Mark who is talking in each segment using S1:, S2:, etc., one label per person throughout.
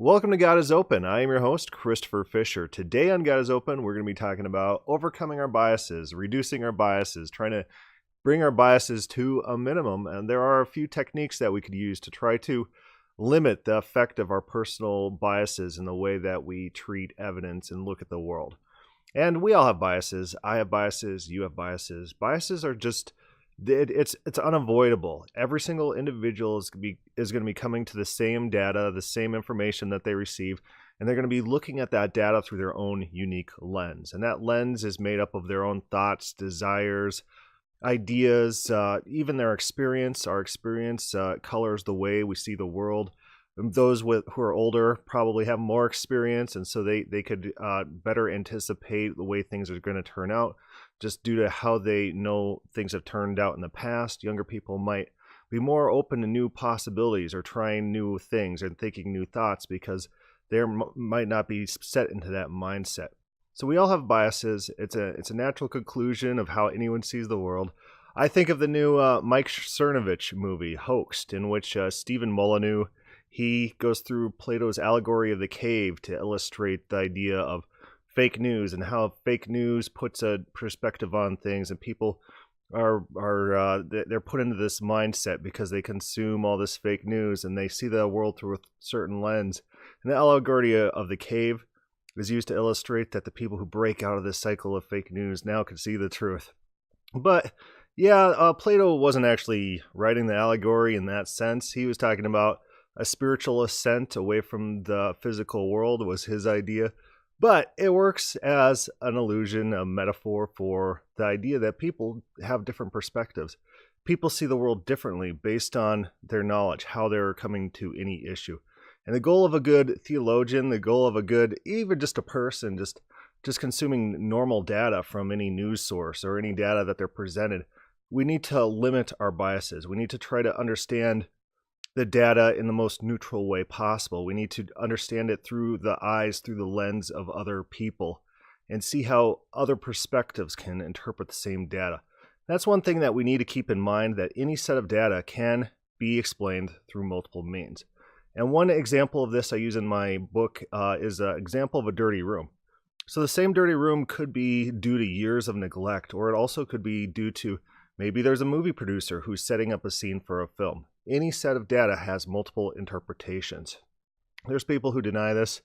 S1: Welcome to God is Open. I am your host, Christopher Fisher. Today on God is Open, we're going to be talking about overcoming our biases, reducing our biases, trying to bring our biases to a minimum. And there are a few techniques that we could use to try to limit the effect of our personal biases in the way that we treat evidence and look at the world. And we all have biases. I have biases. You have biases. Biases are just it's unavoidable. Every single individual is going to be coming to the same data, the same information that they receive, and they're going to be looking at that data through their own unique lens. And that lens is made up of their own thoughts, desires, ideas, even their experience. Our experience colors the way we see the world. Those who are older probably have more experience, and so they could better anticipate the way things are going to turn out just due to how they know things have turned out in the past. Younger people might be more open to new possibilities or trying new things and thinking new thoughts because they might not be set into that mindset. So we all have biases. It's a natural conclusion of how anyone sees the world. I think of the new Mike Cernovich movie, Hoaxed, in which Stephen Molyneux, he goes through Plato's allegory of the cave to illustrate the idea of fake news and how fake news puts a perspective on things, and people they're put into this mindset because they consume all this fake news and they see the world through a certain lens. And the allegory of the cave is used to illustrate that the people who break out of this cycle of fake news now can see the truth. But yeah, Plato wasn't actually writing the allegory in that sense. He was talking about a spiritual ascent away from the physical world was his idea. But it works as an illusion, a metaphor for the idea that people have different perspectives. People see the world differently based on their knowledge, how they're coming to any issue. And the goal of a good theologian, the goal of a good, even just a person, just consuming normal data from any news source or any data that they're presented, we need to limit our biases. We need to try to understand the data in the most neutral way possible. We need to understand it through the eyes, through the lens of other people, and see how other perspectives can interpret the same data. That's one thing that we need to keep in mind, that any set of data can be explained through multiple means. And one example of this I use in my book is an example of a dirty room. So the same dirty room could be due to years of neglect, or it also could be due to maybe there's a movie producer who's setting up a scene for a film. Any set of data has multiple interpretations. There's people who deny this.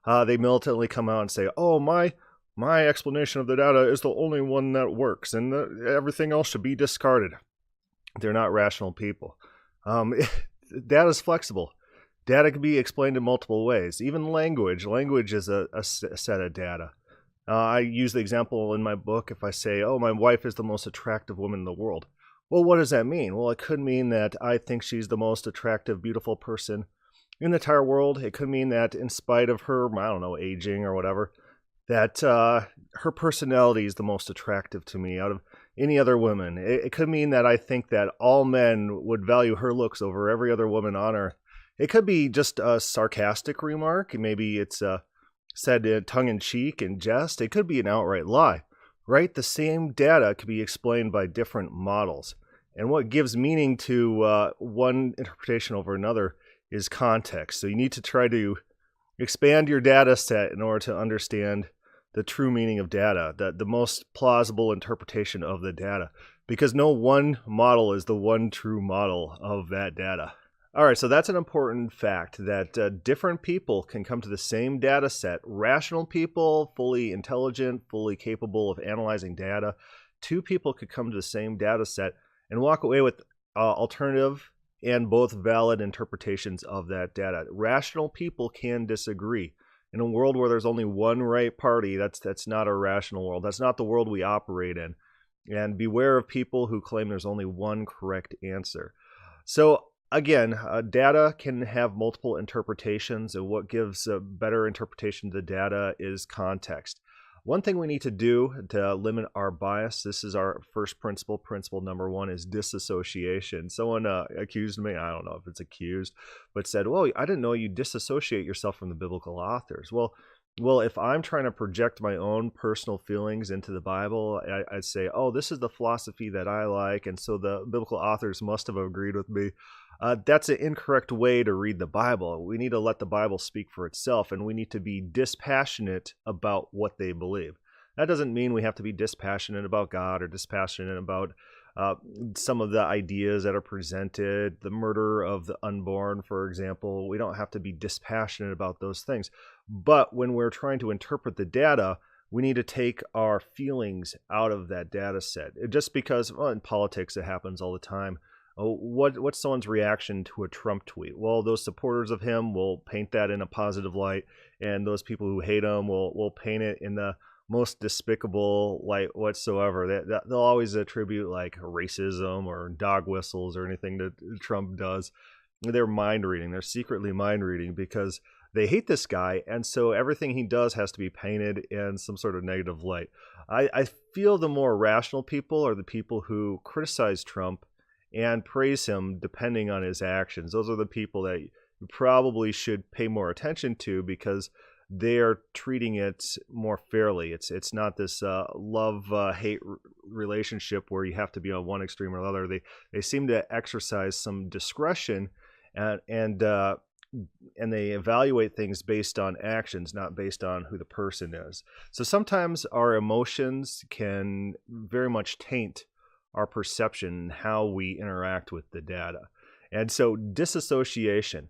S1: They militantly come out and say, oh, my explanation of the data is the only one that works, and everything else should be discarded. They're not rational people. Data is flexible. Data can be explained in multiple ways. Even language. Language is a set of data. I use the example in my book if I say, oh, my wife is the most attractive woman in the world. Well, what does that mean? Well, it could mean that I think she's the most attractive, beautiful person in the entire world. It could mean that in spite of her, I don't know, aging or whatever, that her personality is the most attractive to me out of any other woman. It could mean that I think that all men would value her looks over every other woman on earth. It could be just a sarcastic remark. Maybe it's said tongue-in-cheek and jest. It could be an outright lie, right? The same data could be explained by different models. And what gives meaning to one interpretation over another is context. So you need to try to expand your data set in order to understand the true meaning of data, the most plausible interpretation of the data, because no one model is the one true model of that data. All right, so that's an important fact, that different people can come to the same data set. Rational people, fully intelligent, fully capable of analyzing data. Two people could come to the same data set and walk away with alternative and both valid interpretations of that data. Rational people can disagree. In a world where there's only one right party, that's not a rational world. That's not the world we operate in. And beware of people who claim there's only one correct answer. So again, data can have multiple interpretations, and what gives a better interpretation to the data is context. One thing we need to do to limit our bias, this is our first principle. Principle number one is disassociation. Someone accused me, I don't know if it's accused, but said, well, I didn't know you disassociate yourself from the biblical authors. Well, if I'm trying to project my own personal feelings into the Bible, I'd say, oh, this is the philosophy that I like, and so the biblical authors must have agreed with me. That's an incorrect way to read the Bible. We need to let the Bible speak for itself, and we need to be dispassionate about what they believe. That doesn't mean we have to be dispassionate about God or dispassionate about some of the ideas that are presented, the murder of the unborn, for example. We don't have to be dispassionate about those things. But when we're trying to interpret the data, we need to take our feelings out of that data set. Just because, well, in politics, it happens all the time. Oh, what's someone's reaction to a Trump tweet? Well, those supporters of him will paint that in a positive light, and those people who hate him will paint it in the most despicable light whatsoever. They'll always attribute like racism or dog whistles or anything that Trump does. They're mind reading. They're secretly mind reading because they hate this guy, and so everything he does has to be painted in some sort of negative light. I feel the more rational people are the people who criticize Trump and praise him depending on his actions. Those are the people that you probably should pay more attention to because they are treating it more fairly. It's not this love-hate relationship where you have to be on one extreme or the other. They seem to exercise some discretion, and they evaluate things based on actions, not based on who the person is. So sometimes our emotions can very much taint our perception and how we interact with the data. And so disassociation.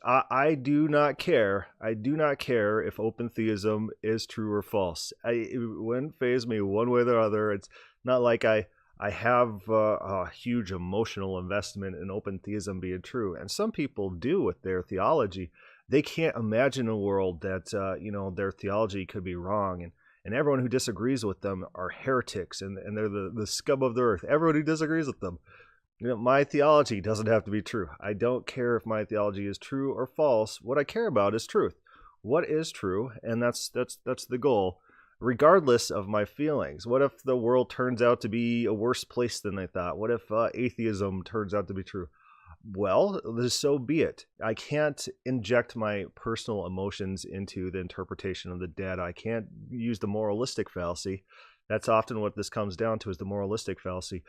S1: I do not care. I do not care if open theism is true or false. It wouldn't faze me one way or the other. It's not like I have a huge emotional investment in open theism being true. And some people do with their theology. They can't imagine a world that their theology could be wrong, and everyone who disagrees with them are heretics, and they're the scum of the earth. Everyone who disagrees with them. My theology doesn't have to be true. I don't care if my theology is true or false. What I care about is truth. What is true? And that's the goal, regardless of my feelings. What if the world turns out to be a worse place than I thought? What if atheism turns out to be true? Well, so be it. I can't inject my personal emotions into the interpretation of the data. I can't use the moralistic fallacy. That's often what this comes down to, is the moralistic fallacy.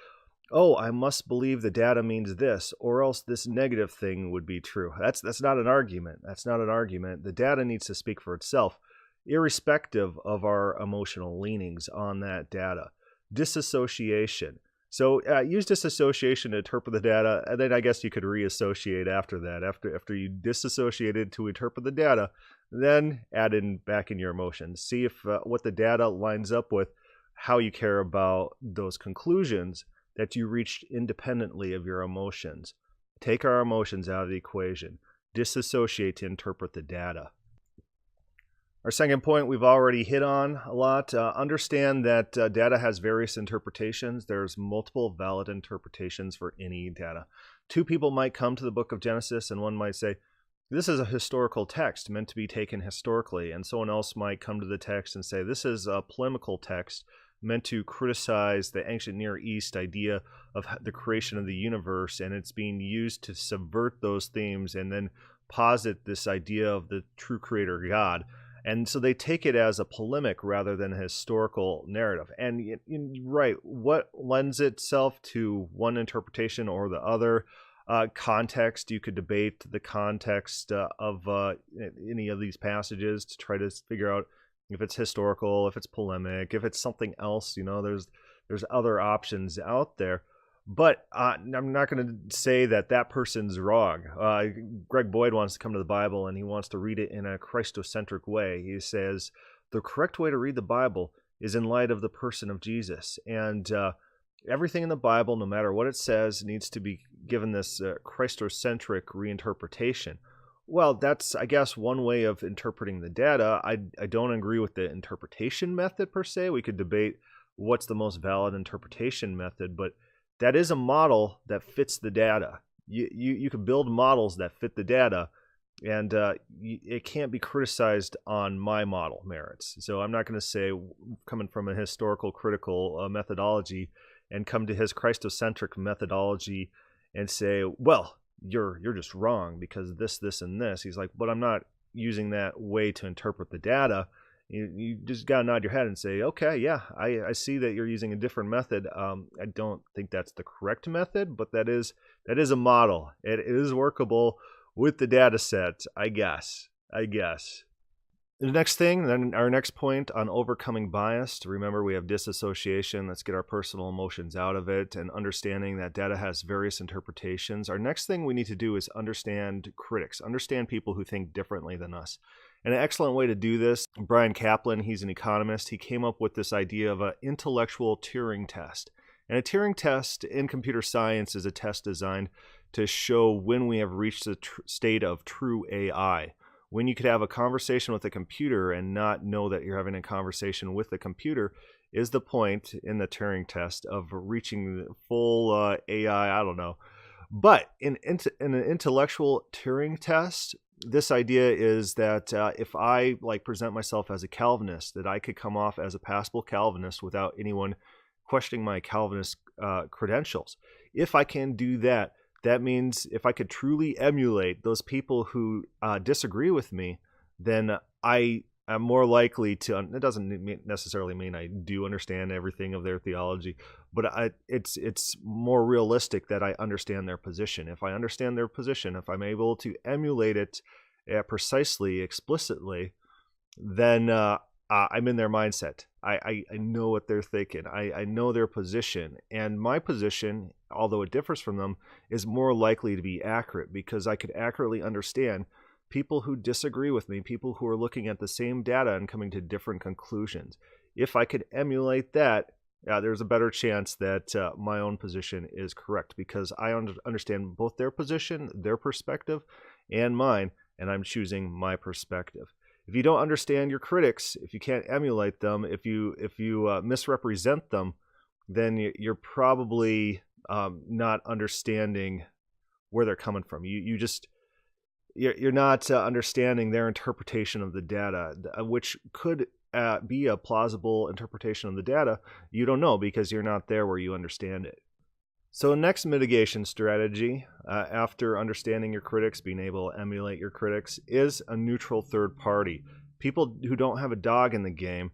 S1: Oh, I must believe the data means this, or else this negative thing would be true. That's not an argument. That's not an argument. The data needs to speak for itself, irrespective of our emotional leanings on that data. Disassociation. So use disassociation to interpret the data, and then I guess you could reassociate after that. After you disassociated to interpret the data, then add in back in your emotions. See if what the data lines up with how you care about those conclusions that you reached independently of your emotions. Take our emotions out of the equation. Disassociate to interpret the data. Our second point we've already hit on a lot. Understand that data has various interpretations. There's multiple valid interpretations for any data. Two people might come to the book of Genesis, and one might say, this is a historical text meant to be taken historically. And someone else might come to the text and say, this is a polemical text meant to criticize the ancient Near East idea of the creation of the universe, and it's being used to subvert those themes and then posit this idea of the true creator God. And so they take it as a polemic rather than a historical narrative. And right, what lends itself to one interpretation or the other? Context, you could debate the context of any of these passages to try to figure out if it's historical, if it's polemic, if it's something else. There's other options out there. But I'm not going to say that person's wrong. Greg Boyd wants to come to the Bible, and he wants to read it in a Christocentric way. He says the correct way to read the Bible is in light of the person of Jesus. And everything in the Bible, no matter what it says, needs to be given this Christocentric reinterpretation. Well, that's, I guess, one way of interpreting the data. I don't agree with the interpretation method per se. We could debate what's the most valid interpretation method, but that is a model that fits the data. You can build models that fit the data, and it can't be criticized on my model merits. So I'm not going to say, coming from a historical critical methodology, and come to his Christocentric methodology and say, well, you're just wrong because this, and this. He's like, but I'm not using that way to interpret the data. You just got to nod your head and say, okay, yeah, I see that you're using a different method. I don't think that's the correct method, but that is a model. It is workable with the data set, I guess. The next thing, then our next point on overcoming bias, remember we have disassociation. Let's get our personal emotions out of it and understanding that data has various interpretations. Our next thing we need to do is understand critics, understand people who think differently than us. And an excellent way to do this, Brian Kaplan, he's an economist, he came up with this idea of an intellectual Turing test. And a Turing test in computer science is a test designed to show when we have reached the state of true AI. When you could have a conversation with a computer and not know that you're having a conversation with the computer is the point in the Turing test of reaching the full AI, I don't know. But in an intellectual Turing test, this idea is that if I present myself as a Calvinist, that I could come off as a passable Calvinist without anyone questioning my Calvinist credentials. If I can do that, that means if I could truly emulate those people who disagree with me, then I am more likely to, it doesn't necessarily mean I do understand everything of their theology, but it's more realistic that I understand their position. If I understand their position, if I'm able to emulate it precisely, explicitly, then I'm in their mindset. I know what they're thinking. I know their position. And my position, although it differs from them, is more likely to be accurate because I could accurately understand people who disagree with me, people who are looking at the same data and coming to different conclusions. If I could emulate that, there's a better chance that my own position is correct because I understand both their position, their perspective, and mine, and I'm choosing my perspective. If you don't understand your critics, if you can't emulate them, if you misrepresent them, then you're probably not understanding where they're coming from. You're not understanding their interpretation of the data, which could be a plausible interpretation of the data. You don't know because you're not there where you understand it. So next mitigation strategy, after understanding your critics, being able to emulate your critics, is a neutral third party. People who don't have a dog in the game,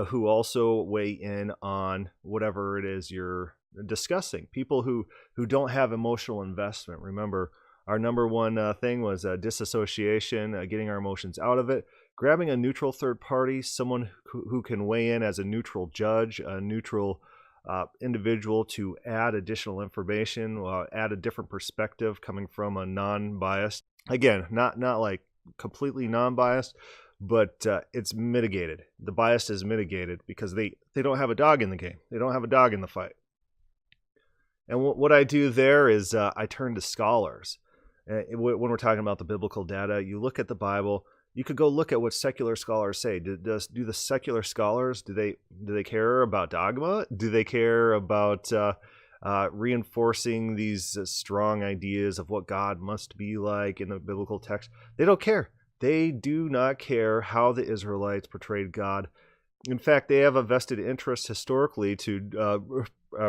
S1: who also weigh in on whatever it is you're discussing. People who don't have emotional investment. Remember, our number one thing was disassociation, getting our emotions out of it. Grabbing a neutral third party, someone who can weigh in as a neutral judge, a neutral individual to add additional information, add a different perspective coming from a non-biased. Again, not like completely non-biased, but it's mitigated. The bias is mitigated because they don't have a dog in the game. They don't have a dog in the fight. And what I do there is I turn to scholars. When we're talking about the biblical data, you look at the Bible. You could go look at what secular scholars say. Do the secular scholars, do they care about dogma? Do they care about reinforcing these strong ideas of what God must be like in the biblical text? They don't care. They do not care how the Israelites portrayed God. In fact, they have a vested interest historically to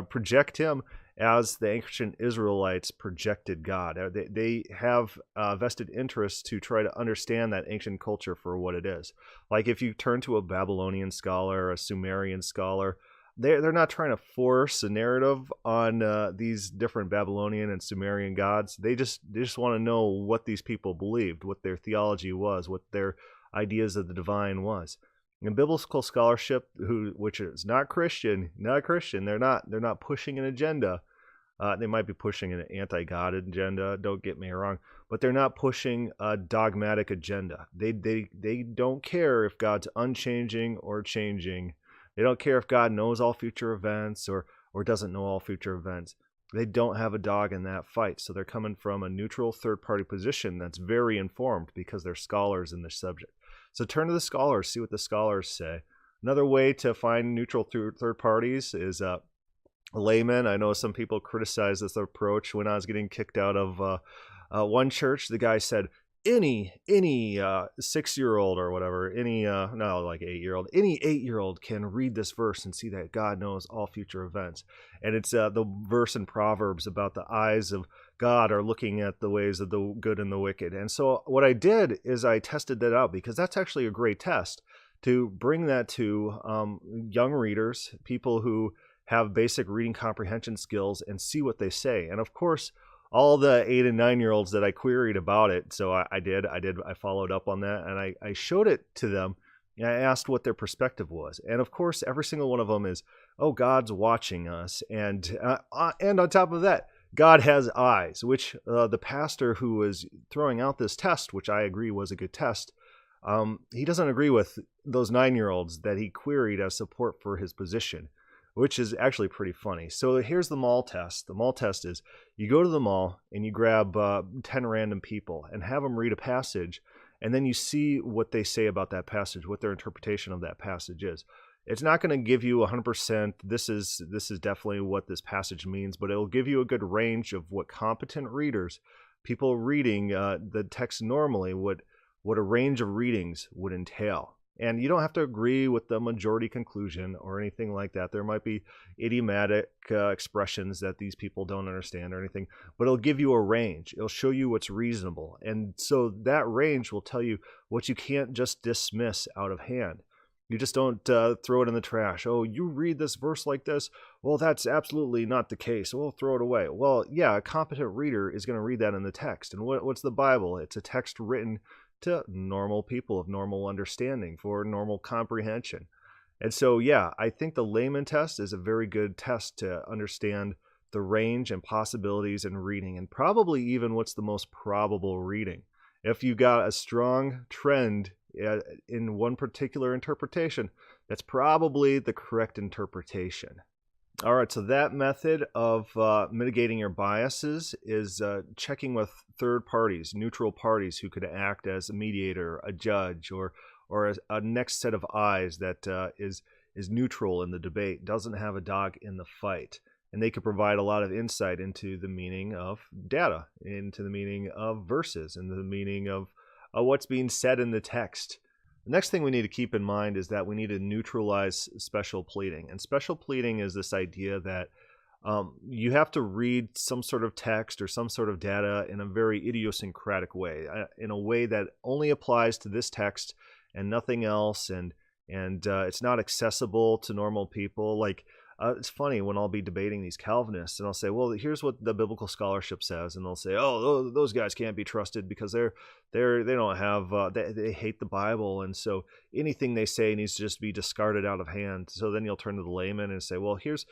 S1: project him as the ancient Israelites projected God. They have a vested interest to try to understand that ancient culture for what it is. Like if you turn to a Babylonian scholar, a Sumerian scholar, they're not trying to force a narrative on these different Babylonian and Sumerian gods. They just want to know what these people believed, what their theology was, what their ideas of the divine was. In biblical scholarship, which is not Christian, they're not pushing an agenda. They might be pushing an anti-God agenda, don't get me wrong, but they're not pushing a dogmatic agenda. They don't care if God's unchanging or changing. They don't care if God knows all future events or doesn't know all future events. They don't have a dog in that fight. So they're coming from a neutral third-party position that's very informed because they're scholars in this subject. So turn to the scholars, see what the scholars say. Another way to find neutral third parties is laymen. I know some people criticize this approach. When I was getting kicked out of one church, the guy said, any 6-year-old or whatever, any 8-year-old, any 8-year-old can read this verse and see that God knows all future events. And it's the verse in Proverbs about the eyes of God are looking at the ways of the good and the wicked. And so what I did is I tested that out because that's actually a great test to bring that to young readers, people who have basic reading comprehension skills, and see what they say. And of course, all the 8 and 9-year-olds that I queried about it, so I followed up on that, and I showed it to them, and I asked what their perspective was. And of course, every single one of them is, oh, God's watching us. And on top of that, God has eyes, which the pastor who was throwing out this test, which I agree was a good test, he doesn't agree with those 9-year-olds that he queried as support for his position, which is actually pretty funny. So here's the mall test. The mall test is you go to the mall and you grab 10 random people and have them read a passage, and then you see what they say about that passage, what their interpretation of that passage is. It's not going to give you 100%, this is definitely what this passage means, but it'll give you a good range of what competent readers, people reading the text normally, what a range of readings would entail. And you don't have to agree with the majority conclusion or anything like that. There might be idiomatic expressions that these people don't understand or anything, but it'll give you a range. It'll show you what's reasonable. And so that range will tell you what you can't just dismiss out of hand. You just don't throw it in the trash. Oh, you read this verse like this? Well, that's absolutely not the case. We'll throw it away. Well, yeah, a competent reader is going to read that in the text. And what's the Bible? It's a text written to normal people of normal understanding for normal comprehension. And so, yeah, I think the layman test is a very good test to understand the range and possibilities in reading, and probably even what's the most probable reading. If you got a strong trend in one particular interpretation, that's probably the correct interpretation. All right, so that method of mitigating your biases is checking with third parties, neutral parties who could act as a mediator, a judge, or a next set of eyes that is neutral in the debate, doesn't have a dog in the fight. And they could provide a lot of insight into the meaning of data, into the meaning of verses, into the meaning of what's being said in the text. The next thing we need to keep in mind is that we need to neutralize special pleading. And special pleading is this idea that you have to read some sort of text or some sort of data in a very idiosyncratic way, in a way that only applies to this text and nothing else, and it's not accessible to normal people. Like, it's funny when I'll be debating these Calvinists and I'll say, well, here's what the biblical scholarship says, and they'll say, oh, those guys can't be trusted because they don't have they hate the Bible, and so anything they say needs to just be discarded out of hand. So then you'll turn to the layman and say, well, here's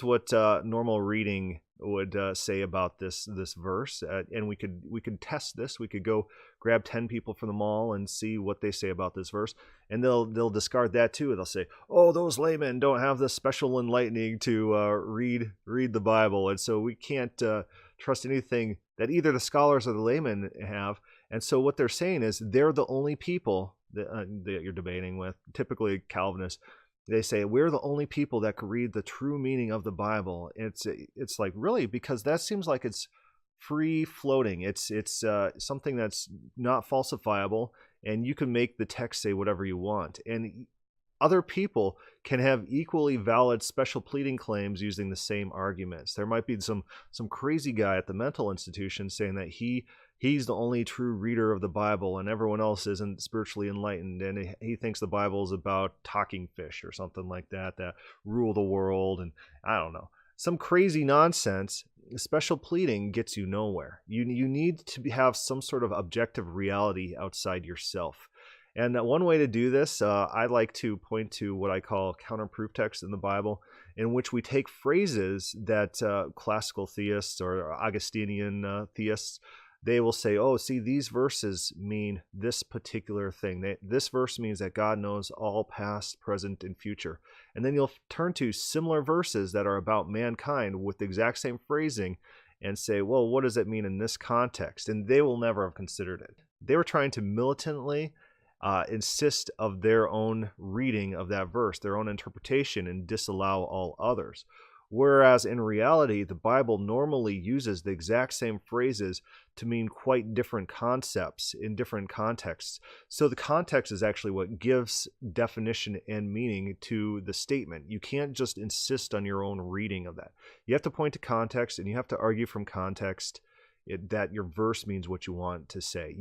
S1: what normal reading would say about this verse, and we could test this. We could go grab 10 people from the mall and see what they say about this verse, and they'll discard that too. They'll say, oh, those laymen don't have the special enlightening to read the Bible, and so we can't trust anything that either the scholars or the laymen have. And so what they're saying is they're the only people that you're debating with, typically Calvinists. They say, we're the only people that can read the true meaning of the Bible. It's like, really? Because that seems like it's free floating. It's something that's not falsifiable, and you can make the text say whatever you want. And other people can have equally valid special pleading claims using the same arguments. There might be some crazy guy at the mental institution saying that he's the only true reader of the Bible and everyone else isn't spiritually enlightened, and he thinks the Bible is about talking fish or something like that rule the world, and I don't know, some crazy nonsense. Special pleading gets you nowhere. You need to have some sort of objective reality outside yourself. And one way to do this, I like to point to what I call counterproof text in the Bible, in which we take phrases that classical theists or Augustinian theists, they will say, oh, see, these verses mean this particular thing. This verse means that God knows all past, present, and future. And then you'll turn to similar verses that are about mankind with the exact same phrasing and say, well, what does it mean in this context? And they will never have considered it. They were trying to militantly insist of their own reading of that verse, their own interpretation, and disallow all others. Whereas in reality, the Bible normally uses the exact same phrases to mean quite different concepts in different contexts. So the context is actually what gives definition and meaning to the statement. You can't just insist on your own reading of that. You have to point to context, and you have to argue from context that your verse means what you want to say.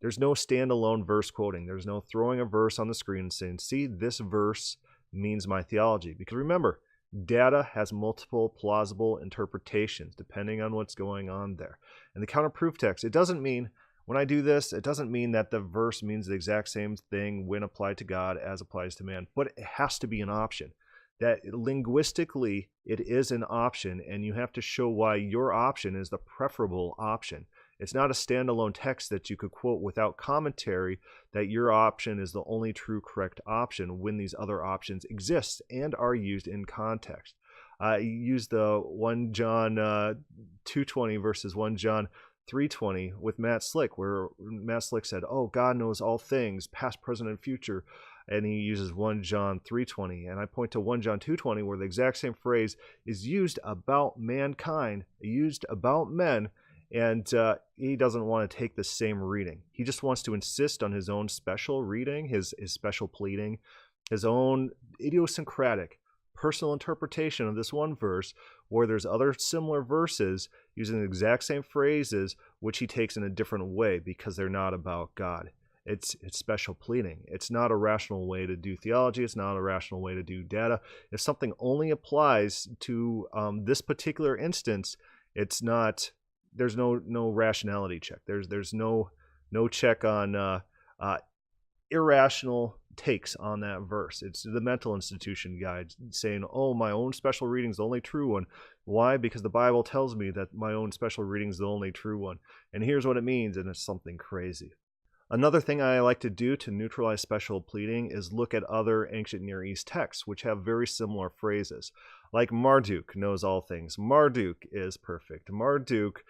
S1: There's no standalone verse quoting. There's no throwing a verse on the screen and saying, see, this verse means my theology. Because remember, data has multiple plausible interpretations depending on what's going on there. And the counterproof text, it doesn't mean, when I do this, it doesn't mean that the verse means the exact same thing when applied to God as applies to man, but it has to be an option. That linguistically, it is an option, and you have to show why your option is the preferable option. It's not a standalone text that you could quote without commentary that your option is the only true correct option when these other options exist and are used in context. I used the 1 John 2:20 versus 1 John 3:20 with Matt Slick, where Matt Slick said, oh, God knows all things, past, present, and future. And he uses 1 John 3:20. And I point to 1 John 2:20, where the exact same phrase is used about mankind, used about men, and he doesn't want to take the same reading. He just wants to insist on his own special reading, his special pleading, his own idiosyncratic personal interpretation of this one verse, where there's other similar verses using the exact same phrases, which he takes in a different way because they're not about God. It's special pleading. It's not a rational way to do theology. It's not a rational way to do data. If something only applies to this particular instance, it's not. There's no rationality check. There's no check on irrational takes on that verse. It's the mental institution guide saying, oh, my own special reading is the only true one. Why? Because the Bible tells me that my own special reading is the only true one. And here's what it means, and it's something crazy. Another thing I like to do to neutralize special pleading is look at other ancient Near East texts which have very similar phrases. Like Marduk knows all things. Marduk is perfect. Marduk,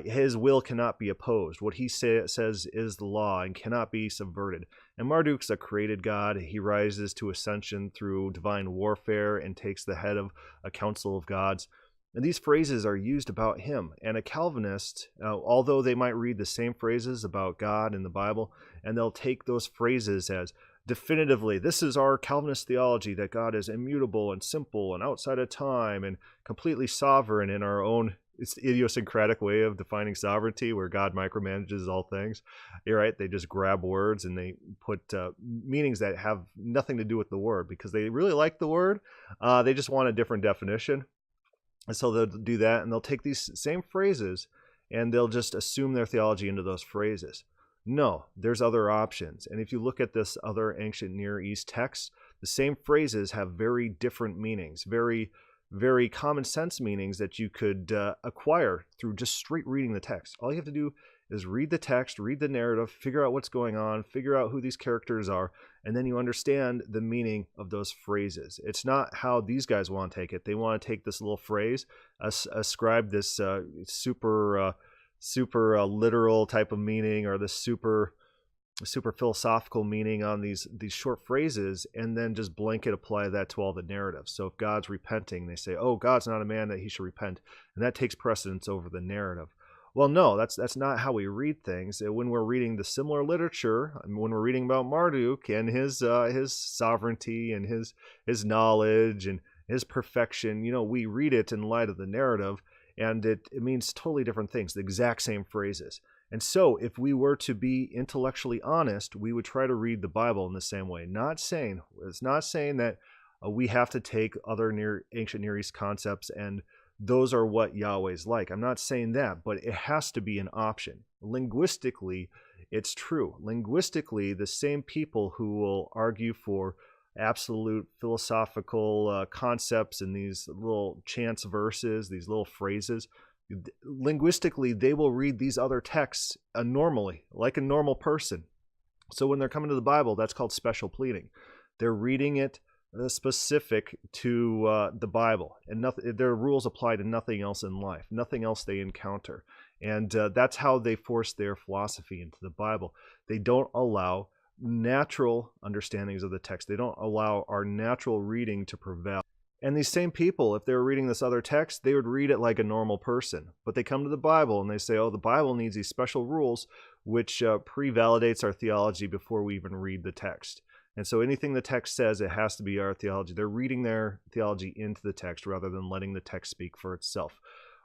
S1: his will cannot be opposed. What he says is the law and cannot be subverted. And Marduk's a created god. He rises to ascension through divine warfare and takes the head of a council of gods. And these phrases are used about him. And a Calvinist, although they might read the same phrases about God in the Bible, and they'll take those phrases as definitively, this is our Calvinist theology, that God is immutable and simple and outside of time and completely sovereign in our own idiosyncratic way of defining sovereignty, where God micromanages all things. You're right, they just grab words and they put meanings that have nothing to do with the word because they really like the word. They just want a different definition. And so they'll do that, and they'll take these same phrases and they'll just assume their theology into those phrases. No, there's other options. And if you look at this other ancient Near East text, the same phrases have very different meanings, very, very common sense meanings that you could acquire through just straight reading the text. All you have to do is read the text, read the narrative, figure out what's going on, figure out who these characters are, and then you understand the meaning of those phrases. It's not how these guys want to take it. They want to take this little phrase, ascribe this super literal type of meaning, or this super philosophical meaning on these short phrases, and then just blanket apply that to all the narratives. So if God's repenting, they say, oh, God's not a man that he should repent, and that takes precedence over the narrative. Well, no, that's not how we read things. When we're reading the similar literature, when we're reading about Marduk and his sovereignty and his knowledge and his perfection, we read it in light of the narrative, and it means totally different things, the exact same phrases. And so if we were to be intellectually honest, we would try to read the Bible in the same way. It's not saying that we have to take other ancient Near East concepts and those are what Yahweh's like. I'm not saying that, but it has to be an option. Linguistically, it's true. Linguistically, the same people who will argue for absolute philosophical concepts in these little chance verses, these little phrases, linguistically, they will read these other texts normally, like a normal person. So when they're coming to the Bible, that's called special pleading. They're reading it specific to the Bible, and their rules apply to nothing else in life, nothing else they encounter. And that's how they force their philosophy into the Bible. They don't allow natural understandings of the text. They don't allow our natural reading to prevail. And these same people, if they were reading this other text, they would read it like a normal person. But they come to the Bible and they say, oh, the Bible needs these special rules, which pre-validates our theology before we even read the text. And so anything the text says, it has to be our theology. They're reading their theology into the text rather than letting the text speak for itself.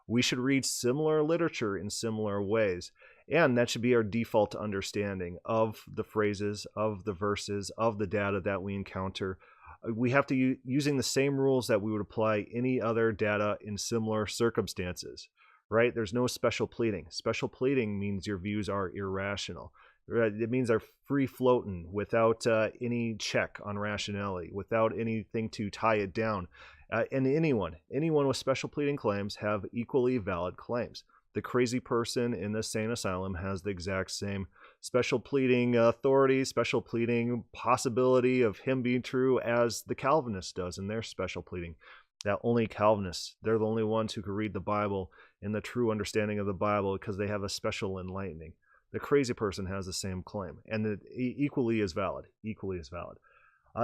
S1: We should read similar literature in similar ways. And that should be our default understanding of the phrases, of the verses, of the data that we encounter. We have to using the same rules that we would apply any other data in similar circumstances, right? There's no special pleading. Special pleading means your views are irrational. It means they're free floating without any check on rationality, without anything to tie it down. And anyone with special pleading claims have equally valid claims. The crazy person in the sane asylum has the exact same special pleading authority, special pleading possibility of him being true as the Calvinist does in their special pleading. That only Calvinists, they're the only ones who can read the Bible in the true understanding of the Bible because they have a special enlightening. The crazy person has the same claim, and it equally is valid.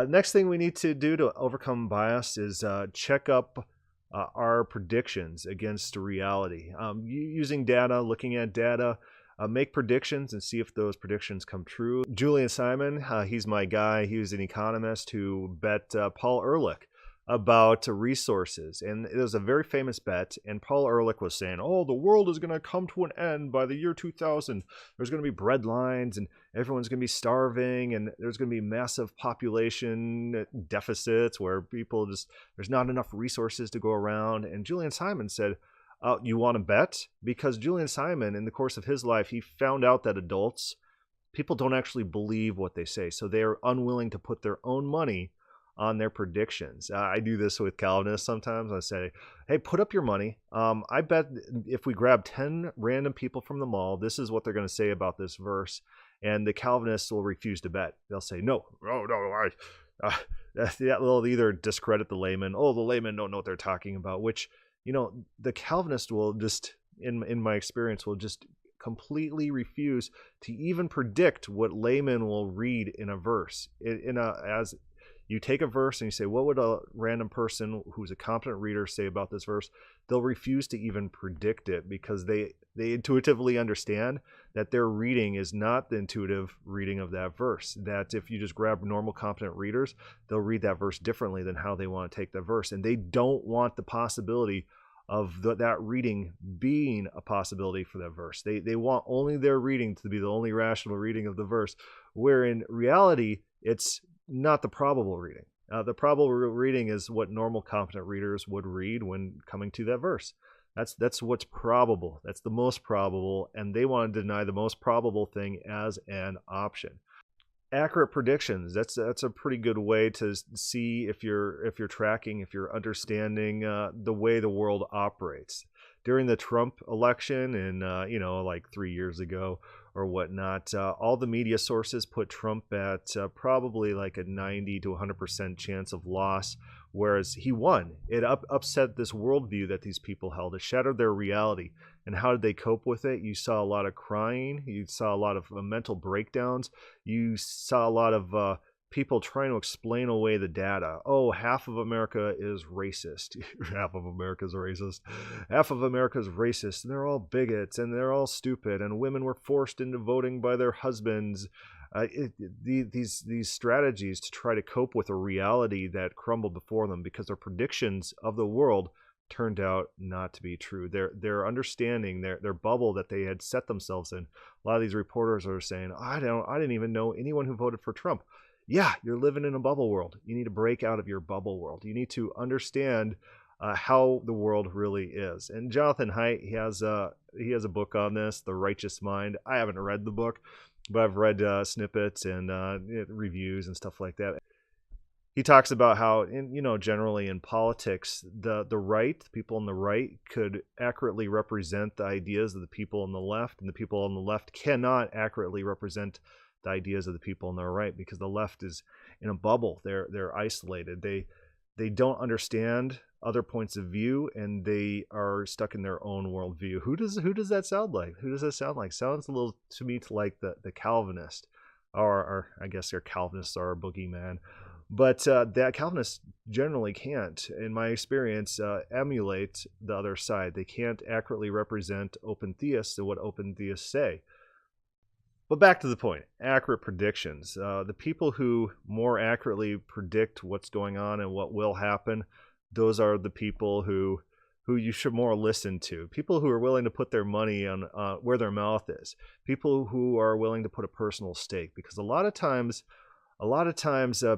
S1: Next thing we need to do to overcome bias is check up our predictions against reality. Using data, looking at data, make predictions and see if those predictions come true. Julian Simon, he's my guy. He was an economist who bet Paul Ehrlich about resources, and it was a very famous bet. And Paul Ehrlich was saying, oh, the world is going to come to an end by the year 2000. There's going to be bread lines and everyone's going to be starving, and there's going to be massive population deficits where people there's not enough resources to go around. And Julian Simon said, you want to bet? Because Julian Simon, in the course of his life, he found out that people don't actually believe what they say, so they're unwilling to put their own money on their predictions. I do this with Calvinists sometimes. I say, hey, put up your money. I bet if we grab 10 random people from the mall, this is what they're going to say about this verse. And the Calvinists will refuse to bet. They'll say, no, they'll either discredit the layman. Oh, the laymen don't know what they're talking about, which, the Calvinist will just, in my experience, will just completely refuse to even predict what laymen will read in a verse. As you take a verse and you say, what would a random person who's a competent reader say about this verse? They'll refuse to even predict it because they intuitively understand that their reading is not the intuitive reading of that verse. That if you just grab normal competent readers, they'll read that verse differently than how they want to take that verse. And they don't want the possibility of that reading being a possibility for that verse. They want only their reading to be the only rational reading of the verse, where in reality, it's not the probable reading. The probable reading is what normal competent readers would read when coming to that verse. That's what's probable. That's the most probable, and they want to deny the most probable thing as an option. Accurate predictions. That's a pretty good way to see if you're tracking, if you're understanding the way the world operates. During the Trump election, and like 3 years ago or whatnot, all the media sources put Trump at probably like a 90 to 100% chance of loss, whereas he won. It upset this worldview that these people held. It shattered their reality. And how did they cope with it? You saw a lot of crying. You saw a lot of mental breakdowns. You saw a lot of people trying to explain away the data. Oh, half of America is racist. Half of America is racist. Half of America is racist. And they're all bigots and they're all stupid. And women were forced into voting by their husbands. These strategies to try to cope with a reality that crumbled before them because their predictions of the world turned out not to be true. Their understanding, their bubble that they had set themselves in. A lot of these reporters are saying, I didn't even know anyone who voted for Trump. Yeah, you're living in a bubble world. You need to break out of your bubble world. You need to understand how the world really is. And Jonathan Haidt, he has a book on this, The Righteous Mind. I haven't read the book, but I've read snippets and reviews and stuff like that. He talks about how, generally in politics, the right, the people on the right could accurately represent the ideas of the people on the left, and the people on the left cannot accurately represent the ideas of the people on the right because the left is in a bubble. They're isolated. They don't understand other points of view, and they are stuck in their own worldview. Who does that sound like? Who does that sound like? Sounds a little to me like the Calvinist, or I guess their Calvinists are a boogeyman. But that Calvinists generally can't, in my experience, emulate the other side. They can't accurately represent open theists and what open theists say. But back to the point, accurate predictions. The people who more accurately predict what's going on and what will happen, those are the people who who you should more listen to, people who are willing to put their money on where their mouth is, people who are willing to put a personal stake, because a lot of times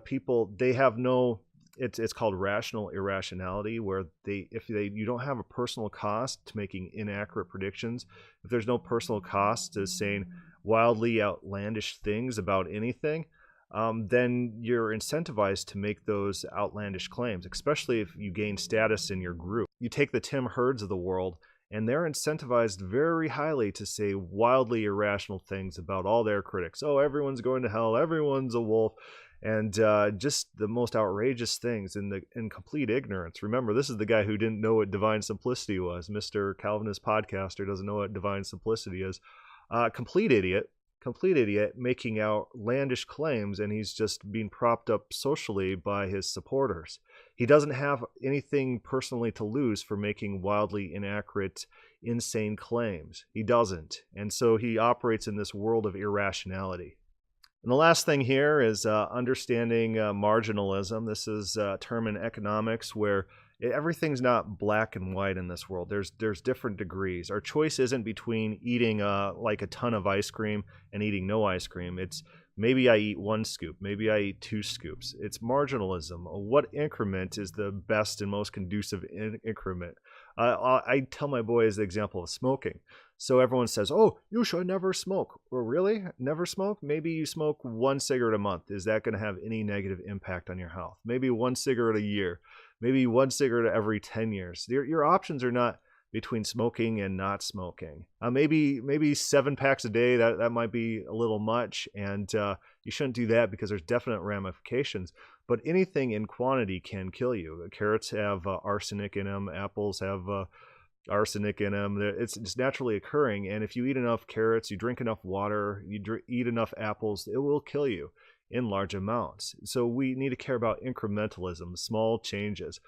S1: people, they have no, it's called rational irrationality, where you don't have a personal cost to making inaccurate predictions, if there's no personal cost to saying wildly outlandish things about anything, then you're incentivized to make those outlandish claims, especially if you gain status in your group. You take the Tim Herds of the world, and they're incentivized very highly to say wildly irrational things about all their critics. Oh, everyone's going to hell, everyone's a wolf, and just the most outrageous things in complete ignorance. Remember, this is the guy who didn't know what divine simplicity was. Mr. Calvinist podcaster doesn't know what divine simplicity is. Complete idiot, making outlandish claims, and he's just being propped up socially by his supporters. He doesn't have anything personally to lose for making wildly inaccurate, insane claims. He doesn't. And so he operates in this world of irrationality. And the last thing here is understanding marginalism. This is a term in economics where everything's not black and white in this world. There's different degrees. Our choice isn't between eating like a ton of ice cream and eating no ice cream. It's maybe I eat 1 scoop, maybe I eat 2 scoops. It's marginalism. What increment is the best and most conducive increment? I tell my boys the example of smoking. So everyone says, oh, you should never smoke. Well, really? Never smoke? Maybe you smoke 1 cigarette a month. Is that going to have any negative impact on your health? Maybe 1 cigarette a year. Maybe 1 cigarette every 10 years. Your options are not between smoking and not smoking. Maybe 7 packs a day, that might be a little much, and you shouldn't do that because there's definite ramifications. But anything in quantity can kill you. Carrots have arsenic in them. Apples have arsenic in them. It's naturally occurring, and if you eat enough carrots, you drink enough water, eat enough apples, it will kill you in large amounts. So we need to care about incrementalism, small changes.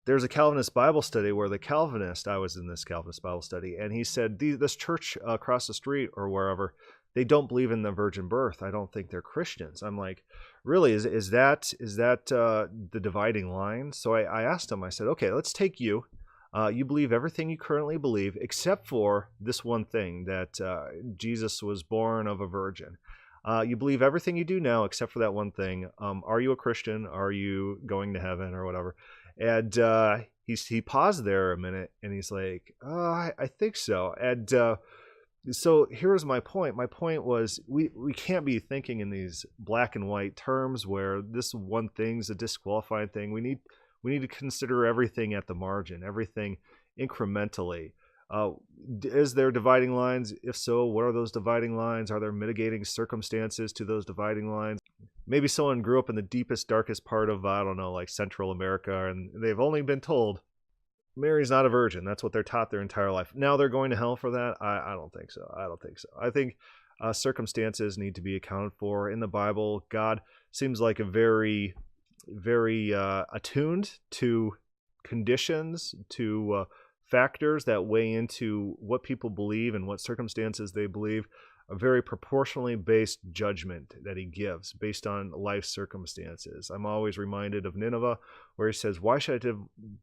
S1: There's a Calvinist Bible study where I was in this Calvinist Bible study, and he said, this church across the street or wherever, they don't believe in the virgin birth. I don't think they're Christians. I'm like, really? Is that the dividing line? So I asked him, I said, okay, let's take you. You believe everything you currently believe, except for this one thing, that Jesus was born of a virgin. You believe everything you do now, except for that one thing. Are you a Christian? Are you going to heaven or whatever? And he paused there a minute, and he's like, I think so. And so here's my point. My point was we can't be thinking in these black and white terms where this one thing's a disqualifying thing. We need to consider everything at the margin, everything incrementally. Is there dividing lines? If so, what are those dividing lines? Are there mitigating circumstances to those dividing lines? Maybe someone grew up in the deepest, darkest part of, I don't know, like Central America, and they've only been told Mary's not a virgin. That's what they're taught their entire life. Now they're going to hell for that? I don't think so. I think circumstances need to be accounted for. In the Bible, God seems like a very attuned to conditions, to factors that weigh into what people believe and what circumstances they believe, a very proportionally based judgment that he gives based on life circumstances. I'm always reminded of Nineveh, where he says, why should I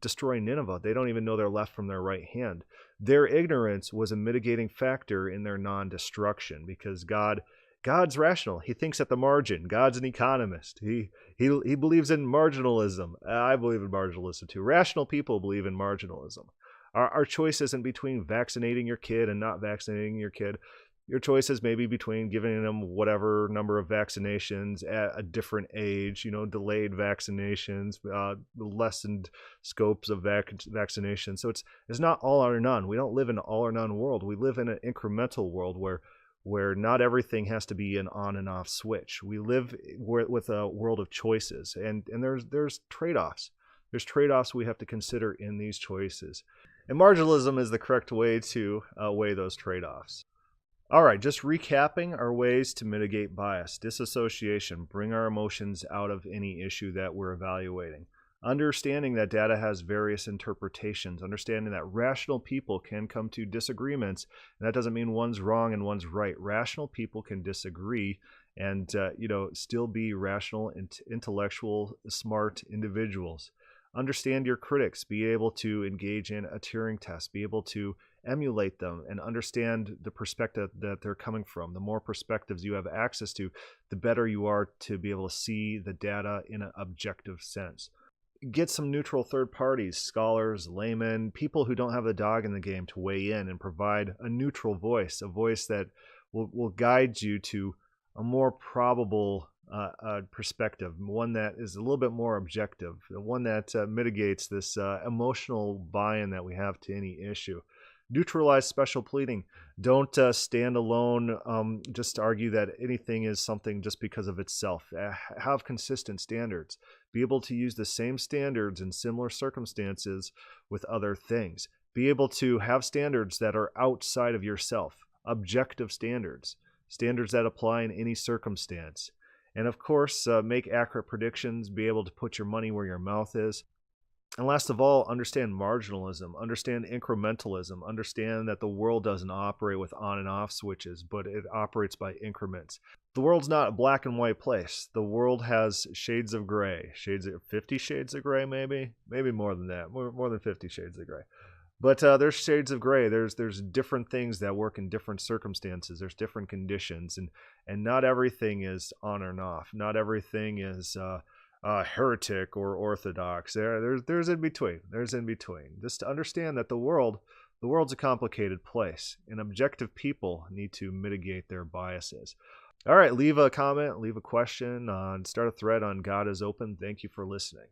S1: destroy Nineveh? They don't even know their left from their right hand. Their ignorance was a mitigating factor in their non-destruction, because God's rational. He thinks at the margin. God's an economist. He believes in marginalism. I believe in marginalism too. Rational people believe in marginalism. Our choice isn't between vaccinating your kid and not vaccinating your kid. Your choice is maybe between giving them whatever number of vaccinations at a different age, delayed vaccinations, lessened scopes of vaccination. So it's not all or none. We don't live in an all or none world. We live in an incremental world where not everything has to be an on and off switch. We live with a world of choices, and there's trade-offs. There's trade-offs we have to consider in these choices. And marginalism is the correct way to weigh those trade-offs. All right, just recapping our ways to mitigate bias. Disassociation, bring our emotions out of any issue that we're evaluating. Understanding that data has various interpretations. Understanding that rational people can come to disagreements, and that doesn't mean one's wrong and one's right. Rational people can disagree and still be rational, intellectual, smart individuals. Understand your critics, be able to engage in a Turing test, be able to emulate them and understand the perspective that they're coming from. The more perspectives you have access to, the better you are to be able to see the data in an objective sense. Get some neutral third parties, scholars, laymen, people who don't have a dog in the game to weigh in and provide a neutral voice, a voice that will guide you to a more probable perspective, one that is a little bit more objective, one that mitigates this emotional buy-in that we have to any issue. Neutralize special pleading. Don't stand alone just to argue that anything is something just because of itself. Have consistent standards. Be able to use the same standards in similar circumstances with other things. Be able to have standards that are outside of yourself. Objective standards. Standards that apply in any circumstance. And of course, make accurate predictions. Be able to put your money where your mouth is. And last of all, understand marginalism, understand incrementalism, understand that the world doesn't operate with on and off switches, but it operates by increments. The world's not a black and white place. The world has shades of gray, 50 shades of gray, maybe more than that, more than 50 shades of gray. But there's shades of gray. There's different things that work in different circumstances. There's different conditions, and not everything is on and off. Not everything is heretic or orthodox. There's in between. There's in between. Just to understand that the world's a complicated place, and objective people need to mitigate their biases. All right, leave a comment, leave a question, start a thread on God is Open. Thank you for listening.